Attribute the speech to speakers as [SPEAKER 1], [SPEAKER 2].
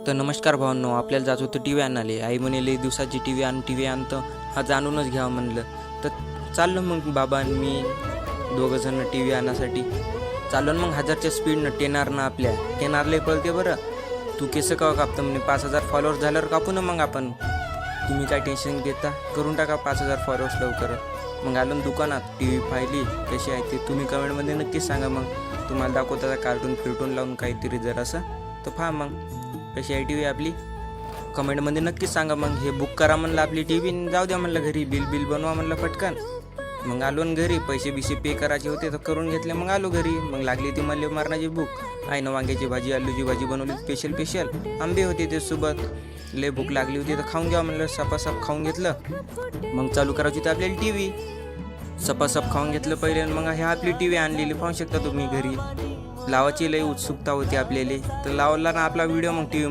[SPEAKER 1] तर नमस्कार भावांनो, आपल्याला जात होतं टी व्ही आणायला. आई म्हणे लई दिवसाची टी व्ही आणतं, हा जाणूनच घ्यावं म्हणलं. तर चाललो मग बाबा आणि मी दोघंजण टी व्ही आणण्यासाठी चाललो. मग 1000च्या स्पीडनं टेनारनं आपल्या टेनारला पळते बरं. तू केस का कापतं म्हणे, 5000 फॉलोअर्स झाल्यावर कापू ना मग आपण. तुम्ही काय टेन्शन घेता, करून टाका 5000 फॉलोअर्स लवकर. मग आलो दुकानात, टी व्ही पाहिली कशी आहे ते तुम्ही कमेंटमध्ये नक्कीच सांगा. मग तुम्हाला दाखवता कार्टून लावून काहीतरी जर असं तर पहा मग कशी आहे टी व्ही आपली. कमेंटमध्ये नक्कीच सांगा. मग हे बुक करा म्हणलं आपली टी व्ही, जाऊ द्या म्हणलं घरी, बिल बनवा म्हणलं पटकन. मग आलो घरी, पैसे पे करायचे होते तर करून घेतले. मग आलो घरी, मग लागली ती मल्ले मारण्याची भूक. आईनं वांग्याची भाजी आलूची भाजी बनवली स्पेशल. आंबे होते ते सोबत, लय भूक लागली होती तर खाऊन घ्या म्हणलं. सपासप खाऊन घेतलं. मग चालू करायची होती आपल्याला टी व्ही. सपासप खाऊन घेतलं पहिले. मग हे आपली टी व्ही आणलेली पाहू शकता तुम्ही घरी. लावायची लई उत्सुकता होती आपल्याला, तर लावला ना आपला व्हिडिओ मग टी व्ही